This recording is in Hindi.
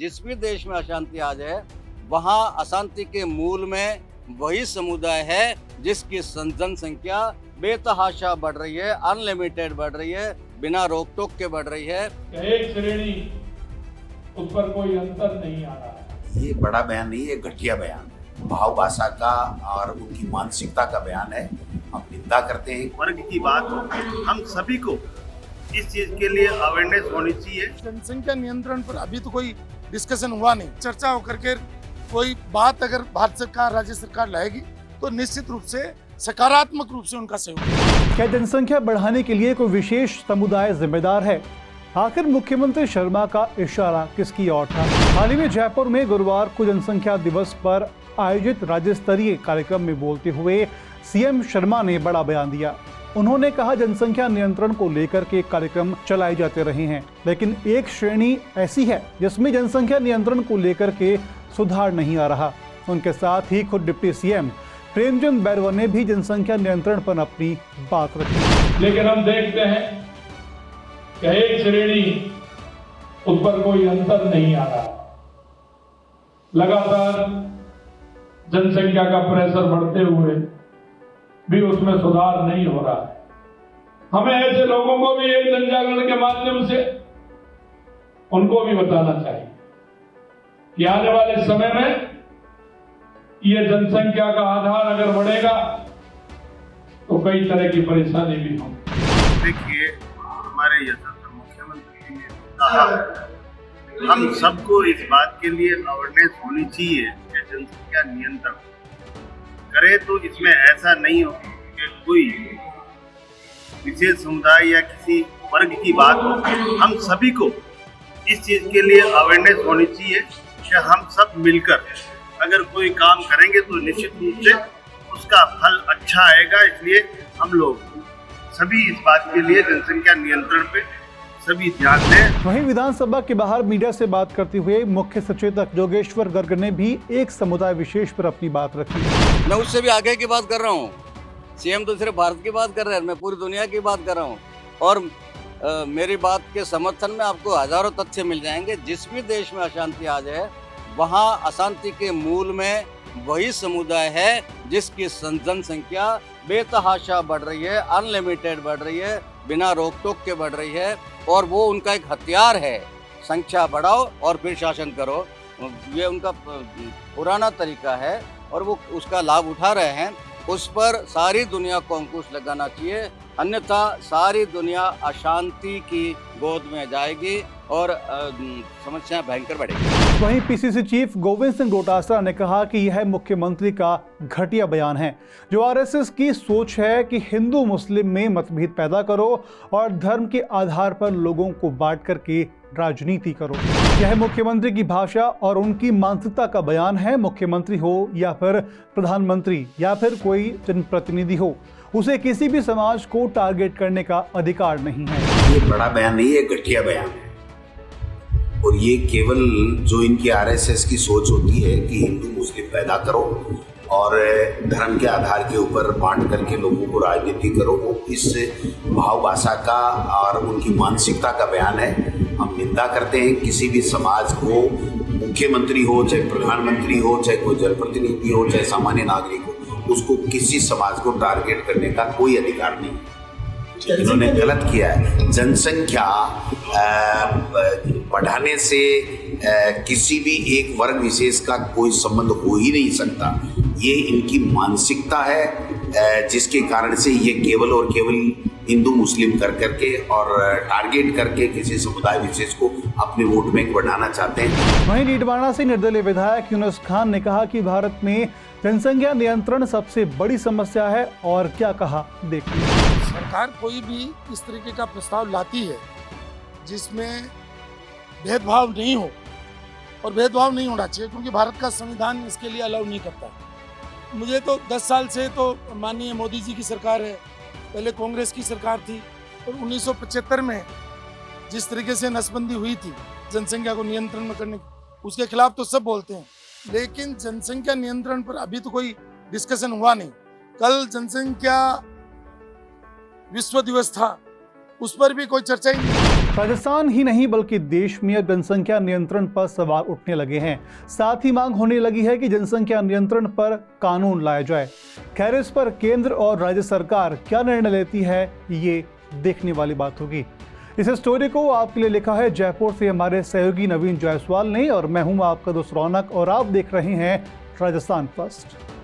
जिस भी देश में अशांति आ जाए, वहाँ अशांति के मूल में वही समुदाय है जिसकी जनसंख्या बेतहाशा बढ़ रही है, अनलिमिटेड बढ़ रही है, बिना रोक टोक के बढ़ रही है। एक श्रेणी, उस पर कोई अंतर नहीं आ रहा है। ये बड़ा बयान नहीं है, घटिया बयान है, भाव भाषा का और उनकी मानसिकता का बयान है। हम निंदा करते हैं। वर्ग की बात हो, हम सभी को इस चीज के लिए अवेयरनेस होनी चाहिए। जनसंख्या नियंत्रण पर अभी तो कोई डिस्कशन हुआ नहीं, चर्चा होकर के कोई बात अगर भारत सरकार, राज्य सरकार लाएगी तो निश्चित रूप से सकारात्मक रूप से उनका सहयोग। क्या जनसंख्या बढ़ाने के लिए कोई विशेष समुदाय जिम्मेदार है? आखिर मुख्यमंत्री शर्मा का इशारा किसकी ओर था? हाल ही में जयपुर में गुरुवार को जनसंख्या दिवस पर आयोजित राज्य स्तरीय कार्यक्रम में बोलते हुए सीएम शर्मा ने बड़ा बयान दिया। उन्होंने कहा, जनसंख्या नियंत्रण को लेकर के कार्यक्रम चलाए जाते रहे हैं, लेकिन एक श्रेणी ऐसी है जिसमें जनसंख्या नियंत्रण को लेकर के सुधार नहीं आ रहा। उनके साथ ही खुद डिप्टी सीएम प्रेमचंद बैरवा ने भी जनसंख्या नियंत्रण पर अपनी बात रखी। लेकिन हम देखते हैं कि एक श्रेणी, उस पर कोई अंतर नहीं आ रहा। लगातार जनसंख्या का प्रेशर बढ़ते हुए भी उसमें सुधार नहीं हो रहा है। हमें ऐसे लोगों को भी एक जनजागरण के माध्यम से उनको भी बताना चाहिए कि आने वाले समय में ये जनसंख्या का आधार अगर बढ़ेगा तो कई तरह की परेशानी भी होगी। देखिए, हमारे यशस्वी मुख्यमंत्री ने कहा, हम सबको इस बात के लिए अवेयरनेस होनी चाहिए कि जनसंख्या नियंत्रण करे। तो इसमें ऐसा नहीं हो कि कोई विशेष समुदाय या किसी वर्ग की बात हो, हम सभी को इस चीज के लिए अवेयरनेस होनी चाहिए कि हम सब मिलकर अगर कोई काम करेंगे तो निश्चित रूप से उसका फल अच्छा आएगा। इसलिए हम लोग सभी इस बात के लिए जनसंख्या नियंत्रण पे सभी ध्यान दें। वहीं विधानसभा के बाहर मीडिया से बात करते हुए मुख्य सचेतक योगेश्वर गर्ग ने भी एक समुदाय विशेष पर अपनी बात रखी। मैं उससे भी आगे की बात कर रहा हूँ। सीएम तो सिर्फ भारत की बात कर रहे हैं, मैं पूरी दुनिया की बात कर रहा हूँ। और मेरी बात के समर्थन में आपको हजारों तथ्य मिल जाएंगे। जिस भी देश में अशांति आ जाए, वहाँ अशांति के मूल में वही समुदाय है जिसकी जनसंख्या बेतहाशा बढ़ रही है, अनलिमिटेड बढ़ रही है, बिना रोक टोक के बढ़ रही है। और वो उनका एक हथियार है, संख्या बढ़ाओ और फिर शासन करो। ये उनका पुराना तरीका है और वो उसका लाभ उठा रहे हैं। उस पर सारी दुनिया को अंकुश लगाना चाहिए, अन्यथा सारी दुनिया अशांति की गोद में जाएगी और समस्या भयंकर बढ़ेगी। वहीं पीसीसी चीफ गोविंद सिंह डोटासरा ने कहा कि यह मुख्यमंत्री का घटिया बयान है, जो आरएसएस की सोच है कि हिंदू मुस्लिम में मतभेद पैदा करो और धर्म के आधार पर लोगों को बांट करके राजनीति करो। यह मुख्यमंत्री की भाषा और उनकी मानसिकता का बयान है। मुख्यमंत्री हो या फिर प्रधानमंत्री या फिर कोई जनप्रतिनिधि हो, उसे किसी भी समाज को टारगेट करने का अधिकार नहीं है। ये बड़ा बयान नहीं है, घटिया बयान है। और ये केवल जो इनकी आरएसएस की सोच होती है कि हिंदू मुस्लिम पैदा करो और धर्म के आधार के ऊपर बांट करके लोगों को राजनीति करो, वो इस भाव भाषा का और उनकी मानसिकता का बयान है। हम निंदा करते हैं। किसी भी समाज को, मुख्यमंत्री हो चाहे प्रधानमंत्री हो, चाहे कोई जनप्रतिनिधि हो, चाहे सामान्य नागरिक हो, उसको किसी समाज को टारगेट करने का कोई अधिकार नहीं। इन्होंने गलत किया है। जनसंख्या बढ़ाने से किसी भी एक वर्ग विशेष का कोई संबंध हो ही नहीं सकता। ये इनकी मानसिकता है, जिसके कारण से ये केवल और केवल हिंदू मुस्लिम कर करके और टारगेट करके किसी समुदाय विशेष को अपने वोट बैंक बढ़ाना चाहते हैं। वहीं नीडवाना से निर्दलीय विधायक यूनुस खान ने कहा कि भारत में जनसंख्या नियंत्रण सबसे बड़ी समस्या है। और क्या कहा, देखिए। सरकार कोई भी इस तरीके का प्रस्ताव लाती है जिसमें भेदभाव नहीं हो, और भेदभाव नहीं होना चाहिए क्योंकि भारत का संविधान इसके लिए अलाउ नहीं करता। मुझे तो 10 साल से तो माननीय मोदी जी की सरकार है, पहले कांग्रेस की सरकार थी, और 1975 में जिस तरीके से नसबंदी हुई थी जनसंख्या को नियंत्रण में करने की, उसके खिलाफ तो सब बोलते हैं, लेकिन जनसंख्या नियंत्रण पर अभी तो कोई डिस्कशन हुआ नहीं। कल जनसंख्या विश्व दिवस था, उस पर भी कोई चर्चा ही नहीं। राजस्थान ही नहीं बल्कि देश में अब जनसंख्या नियंत्रण पर सवाल उठने लगे हैं। साथ ही मांग होने लगी है कि जनसंख्या नियंत्रण पर कानून लाया जाए। खैर, इस पर केंद्र और राज्य सरकार क्या निर्णय लेती है, ये देखने वाली बात होगी। इस स्टोरी को आपके लिए लिखा है जयपुर से हमारे सहयोगी नवीन जायसवाल ने और मैं हूं आपका दोस्त रौनक और आप देख रहे हैं राजस्थान फर्स्ट।